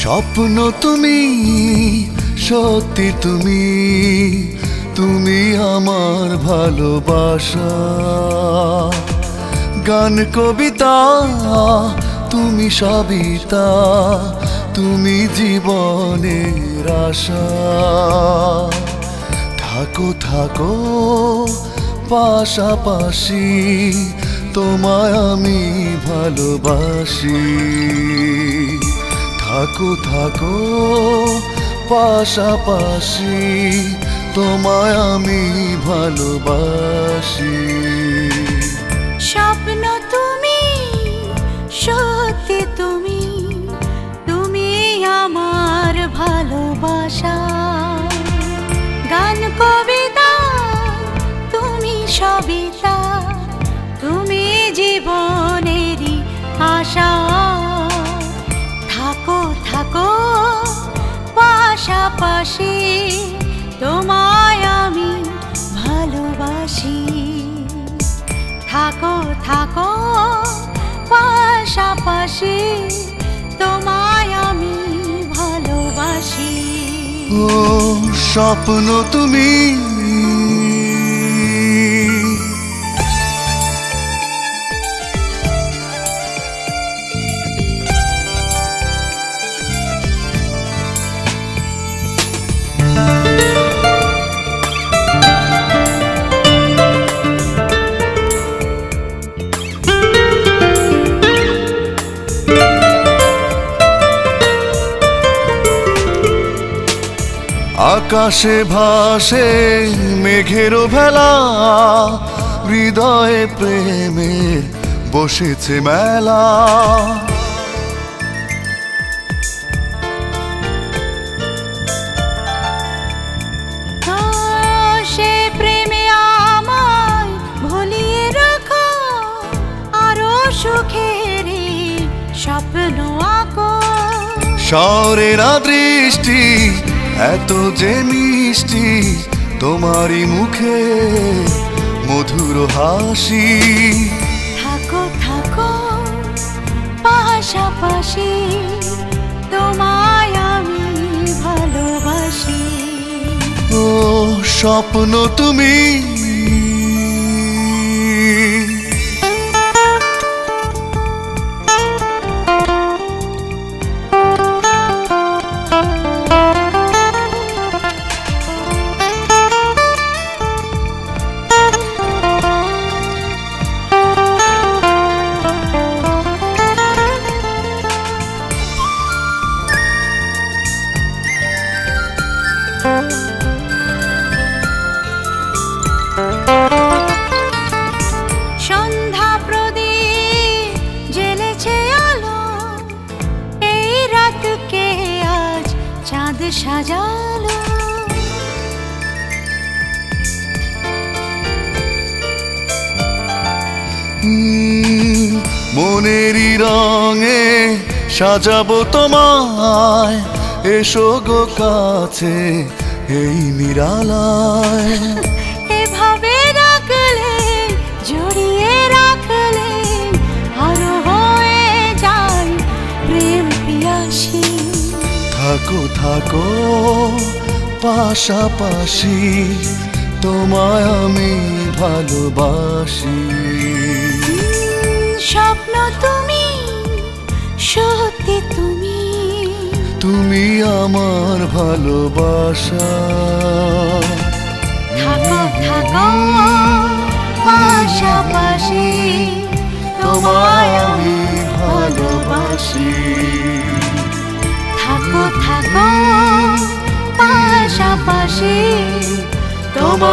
স্বপ্ন তুমি, সত্যি তুমি, তুমি আমার ভালোবাসা। গান কবিতা তুমি সবিতা, তুমি জীবনের আশা। থাকো থাকো পাশাপাশি, তোমায় আমি ভালোবাসি। থাকো থাকো পাশাপাশি, তোমায় আমি ভালোবাসি। স্বপ্ন তুমি, সত্যি তুমি, তুমি আমার ভালোবাসা। গান কবিতা তুমি সবিতা, তুমি জীবনেরই আশা। থাকো থাকো পাশাপাশি, তোমায় আমি ভালোবাসি। থাকো থাকো পাশাপাশি, তোমায় আমি ভালোবাসি। ও স্বপ্ন তুমি। আকাশে ভাসে মেঘের ভেলা, হৃদয়ে প্রেমের বসেছে মেলা। সে প্রেমে আমায় ভুলিয়ে রাখো, আরো সুখের স্বপ্ন আঁকো। শহরের দৃষ্টি এত যে মিষ্টি, তোমারই মুখে মধুর হাসি। থাকো থাকো পাশাপাশি, তোমায় আমি ভালোবাসি। ও স্বপ্ন তুমি। সন্ধ্যা প্রদীপ জ্বেলেছে আলো, এই রাতকে আজ চাঁদ সাজালো। মনেরই রঙে সাজাবো তোমায়, এসো গো কাছে এই নিরালায়। এভাবে রাখলে, জড়িয়ে রাখলে, আরো হয়ে যায় প্রেম পিয়াসী। থাকো থাকো পাশাপাশি, তোমায় আমি ভালোবাসি। স্বপ্ন তুমি, সত্যি তুমি, তুমি আমার ভালোবাসা। থাকো থাকো পাশাপাশি, তোমায় আমি ভালোবাসি। থাকো থাকো পাশাপাশি, তোমায়